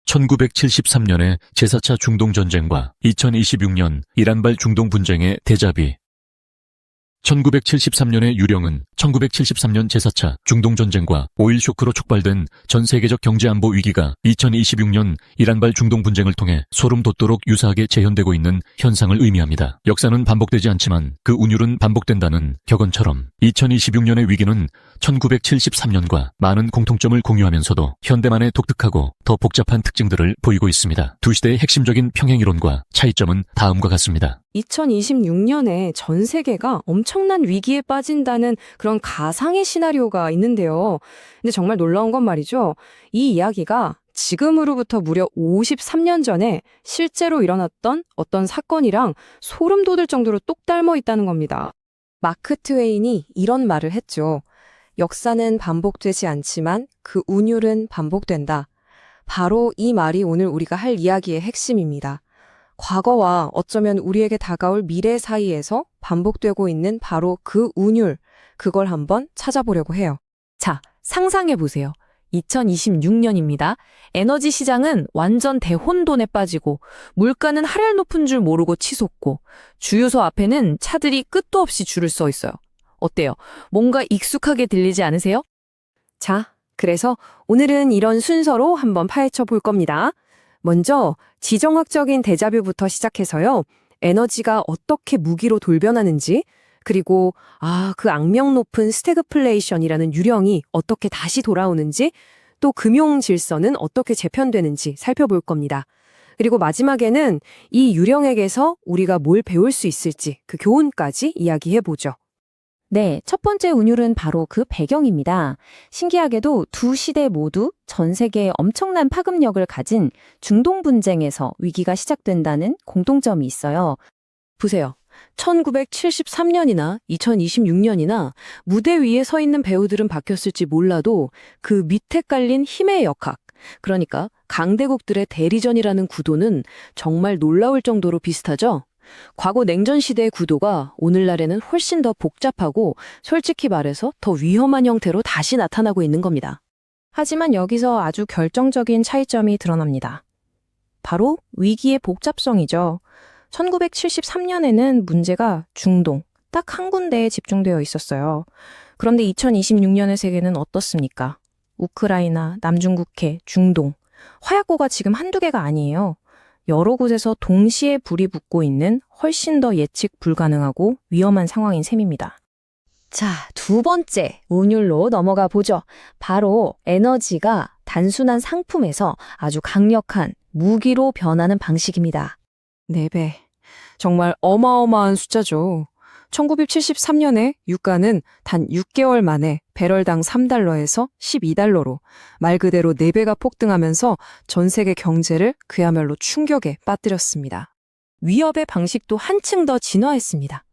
1973년의 제4차 중동전쟁과 2026년 이란발 중동 분쟁의 대자비. 1973년의 유령은 1973년 제4차 중동전쟁과 오일 쇼크로 촉발된 전 세계적 경제안보 위기가 2026년 이란발 중동 분쟁을 통해 소름 돋도록 유사하게 재현되고 있는 현상을 의미합니다. 역사는 반복되지 않지만 그 운율은 반복된다는 격언처럼 2026년의 위기는 1973년과 많은 공통점을 공유하면서도 현대만의 독특하고 더 복잡한 특징들을 보이고 있습니다. 두 시대의 핵심적인 평행이론과 차이점은 다음과 같습니다. 2026년에 전 세계가 엄청난 위기에 빠진다는 그런 가상의 시나리오가 있는데요. 근데 정말 놀라운 건 말이죠. 이 이야기가 지금으로부터 무려 53년 전에 실제로 일어났던 어떤 사건이랑 소름 돋을 정도로 똑 닮아 있다는 겁니다. 마크 트웨인이 이런 말을 했죠. 역사는 반복되지 않지만 그 운율은 반복된다. 바로 이 말이 오늘 우리가 할 이야기의 핵심입니다. 과거와 어쩌면 우리에게 다가올 미래 사이에서 반복되고 있는 바로 그 운율, 그걸 한번 찾아보려고 해요. 자, 상상해보세요. 2026년입니다. 에너지 시장은 완전 대혼돈에 빠지고 물가는 하늘 높은 줄 모르고 치솟고 주유소 앞에는 차들이 끝도 없이 줄을 서 있어요. 어때요? 뭔가 익숙하게 들리지 않으세요? 자, 그래서 오늘은 이런 순서로 한번 파헤쳐 볼 겁니다. 먼저 지정학적인 데자뷰부터 시작해서요. 에너지가 어떻게 무기로 돌변하는지, 그리고 그 악명 높은 스태그플레이션이라는 유령이 어떻게 다시 돌아오는지, 또 금융 질서는 어떻게 재편되는지 살펴볼 겁니다. 그리고 마지막에는 이 유령에게서 우리가 뭘 배울 수 있을지 그 교훈까지 이야기해보죠. 네, 첫 번째 운율은 바로 그 배경입니다. 신기하게도 두 시대 모두 전 세계에 엄청난 파급력을 가진 중동 분쟁에서 위기가 시작된다는 공통점이 있어요. 보세요. 1973년이나 2026년이나 무대 위에 서 있는 배우들은 바뀌었을지 몰라도 그 밑에 깔린 힘의 역학, 그러니까 강대국들의 대리전이라는 구도는 정말 놀라울 정도로 비슷하죠? 과거 냉전 시대의 구도가 오늘날에는 훨씬 더 복잡하고 솔직히 말해서 더 위험한 형태로 다시 나타나고 있는 겁니다. 하지만 여기서 아주 결정적인 차이점이 드러납니다. 바로 위기의 복잡성이죠. 1973년에는 문제가 중동, 딱 한 군데에 집중되어 있었어요. 그런데 2026년의 세계는 어떻습니까? 우크라이나, 남중국해, 중동, 화약고가 지금 한두 개가 아니에요. 여러 곳에서 동시에 불이 붙고 있는 훨씬 더 예측 불가능하고 위험한 상황인 셈입니다. 자, 두 번째 운율로 넘어가 보죠. 바로 에너지가 단순한 상품에서 아주 강력한 무기로 변하는 방식입니다. 4배. 정말 어마어마한 숫자죠. 1973년에 유가는 단 6개월 만에 배럴당 3달러에서 12달러로 말 그대로 4배가 폭등하면서 전 세계 경제를 그야말로 충격에 빠뜨렸습니다. 위협의 방식도 한층 더 진화했습니다.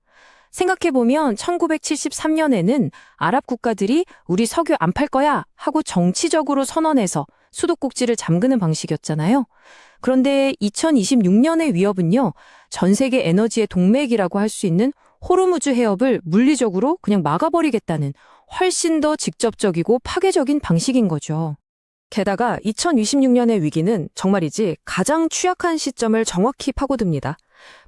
생각해보면 1973년에는 아랍 국가들이 우리 석유 안 팔 거야 하고 정치적으로 선언해서 수도꼭지를 잠그는 방식이었잖아요. 그런데 2026년의 위협은요, 전 세계 에너지의 동맥이라고 할 수 있는 호르무즈 해협을 물리적으로 그냥 막아버리겠다는 훨씬 더 직접적이고 파괴적인 방식인 거죠. 게다가 2026년의 위기는 정말이지 가장 취약한 시점을 정확히 파고듭니다.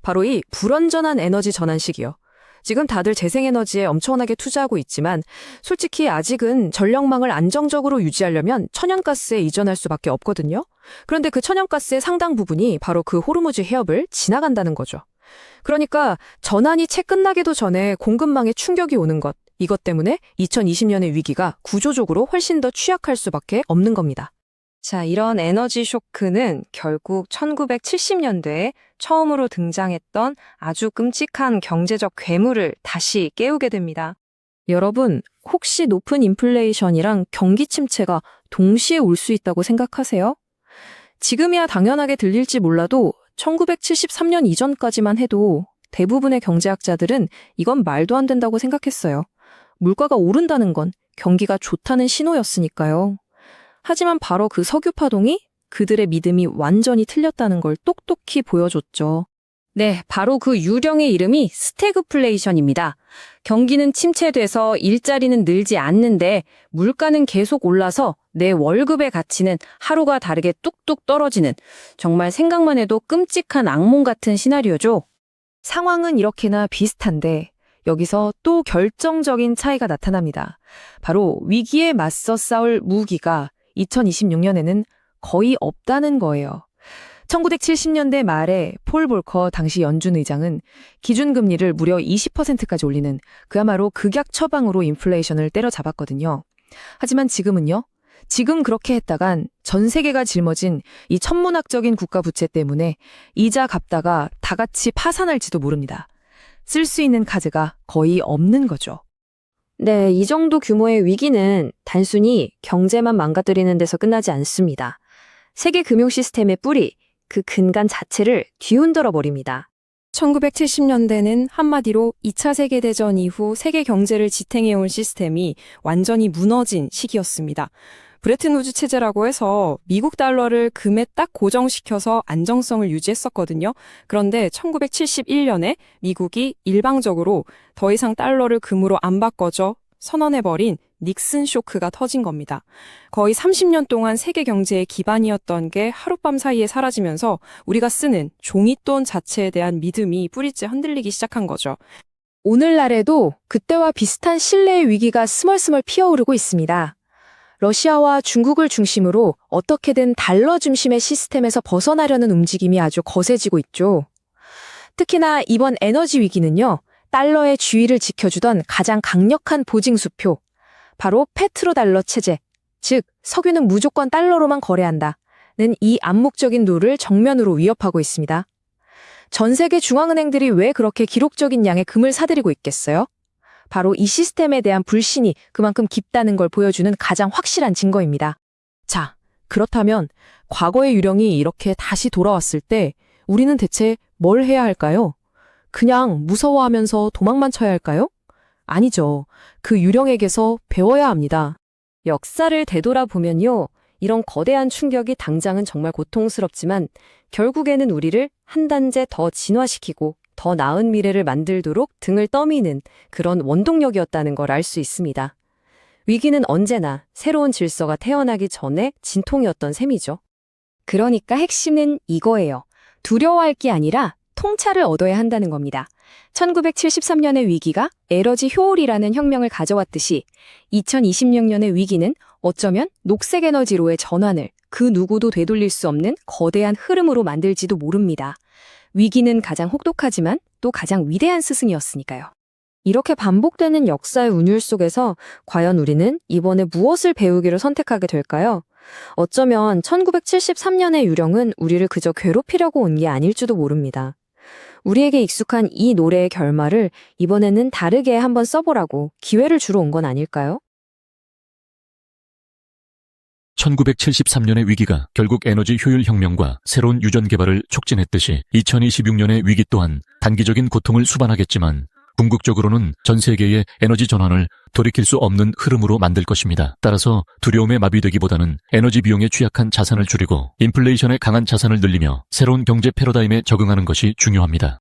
바로 이 불완전한 에너지 전환 시기요. 지금 다들 재생에너지에 엄청나게 투자하고 있지만 솔직히 아직은 전력망을 안정적으로 유지하려면 천연가스에 이전할 수밖에 없거든요. 그런데 그 천연가스의 상당 부분이 바로 그 호르무즈 해협을 지나간다는 거죠. 그러니까 전환이 채 끝나기도 전에 공급망에 충격이 오는 것, 이것 때문에 2020년의 위기가 구조적으로 훨씬 더 취약할 수밖에 없는 겁니다. 자, 이런 에너지 쇼크는 결국 1970년대에 처음으로 등장했던 아주 끔찍한 경제적 괴물을 다시 깨우게 됩니다. 여러분, 혹시 높은 인플레이션이랑 경기 침체가 동시에 올 수 있다고 생각하세요? 지금이야 당연하게 들릴지 몰라도 1973년 이전까지만 해도 대부분의 경제학자들은 이건 말도 안 된다고 생각했어요. 물가가 오른다는 건 경기가 좋다는 신호였으니까요. 하지만 바로 그 석유 파동이 그들의 믿음이 완전히 틀렸다는 걸 똑똑히 보여줬죠. 네, 바로 그 유령의 이름이 스태그플레이션입니다. 경기는 침체돼서 일자리는 늘지 않는데 물가는 계속 올라서 내 월급의 가치는 하루가 다르게 뚝뚝 떨어지는 정말 생각만 해도 끔찍한 악몽 같은 시나리오죠. 상황은 이렇게나 비슷한데 여기서 또 결정적인 차이가 나타납니다. 바로 위기에 맞서 싸울 무기가 2026년에는 거의 없다는 거예요. 1970년대 말에 폴 볼커 당시 연준 의장은 기준금리를 무려 20%까지 올리는 그야말로 극약 처방으로 인플레이션을 때려잡았거든요. 하지만 지금은요? 지금 그렇게 했다간 전 세계가 짊어진 이 천문학적인 국가 부채 때문에 이자 갚다가 다 같이 파산할지도 모릅니다. 쓸 수 있는 카드가 거의 없는 거죠. 네, 이 정도 규모의 위기는 단순히 경제만 망가뜨리는 데서 끝나지 않습니다. 세계 금융 시스템의 뿌리, 그 근간 자체를 뒤흔들어 버립니다. 1970년대는 한마디로 2차 세계대전 이후 세계 경제를 지탱해온 시스템이 완전히 무너진 시기였습니다. 브레튼 우즈 체제라고 해서 미국 달러를 금에 딱 고정시켜서 안정성을 유지했었거든요. 그런데 1971년에 미국이 일방적으로 더 이상 달러를 금으로 안 바꿔줘 선언해버린 닉슨 쇼크가 터진 겁니다. 거의 30년 동안 세계 경제의 기반이었던 게 하룻밤 사이에 사라지면서 우리가 쓰는 종이돈 자체에 대한 믿음이 뿌리째 흔들리기 시작한 거죠. 오늘날에도 그때와 비슷한 신뢰의 위기가 스멀스멀 피어오르고 있습니다. 러시아와 중국을 중심으로 어떻게든 달러 중심의 시스템에서 벗어나려는 움직임이 아주 거세지고 있죠. 특히나 이번 에너지 위기는요, 달러의 주의를 지켜주던 가장 강력한 보징수표, 바로 페트로달러 체제, 즉 석유는 무조건 달러로만 거래한다는 이 암묵적인 룰을 정면으로 위협하고 있습니다. 전 세계 중앙은행들이 왜 그렇게 기록적인 양의 금을 사들이고 있겠어요? 바로 이 시스템에 대한 불신이 그만큼 깊다는 걸 보여주는 가장 확실한 증거입니다. 자, 그렇다면 과거의 유령이 이렇게 다시 돌아왔을 때 우리는 대체 뭘 해야 할까요? 그냥 무서워하면서 도망만 쳐야 할까요? 아니죠. 그 유령에게서 배워야 합니다. 역사를 되돌아보면요, 이런 거대한 충격이 당장은 정말 고통스럽지만 결국에는 우리를 한 단계 더 진화시키고 더 나은 미래를 만들도록 등을 떠미는 그런 원동력이었다는 걸 알 수 있습니다. 위기는 언제나 새로운 질서가 태어나기 전에 진통이었던 셈이죠. 그러니까 핵심은 이거예요. 두려워할 게 아니라 통찰을 얻어야 한다는 겁니다. 1973년의 위기가 에너지 효율이라는 혁명을 가져왔듯이 2026년의 위기는 어쩌면 녹색 에너지로의 전환을 그 누구도 되돌릴 수 없는 거대한 흐름으로 만들지도 모릅니다. 위기는 가장 혹독하지만 또 가장 위대한 스승이었으니까요. 이렇게 반복되는 역사의 운율 속에서 과연 우리는 이번에 무엇을 배우기로 선택하게 될까요? 어쩌면 1973년의 유령은 우리를 그저 괴롭히려고 온 게 아닐지도 모릅니다. 우리에게 익숙한 이 노래의 결말을 이번에는 다르게 한번 써보라고 기회를 주러 온 건 아닐까요? 1973년의 위기가 결국 에너지 효율 혁명과 새로운 유전 개발을 촉진했듯이 2026년의 위기 또한 단기적인 고통을 수반하겠지만 궁극적으로는 전 세계의 에너지 전환을 돌이킬 수 없는 흐름으로 만들 것입니다. 따라서 두려움에 마비되기보다는 에너지 비용에 취약한 자산을 줄이고 인플레이션에 강한 자산을 늘리며 새로운 경제 패러다임에 적응하는 것이 중요합니다.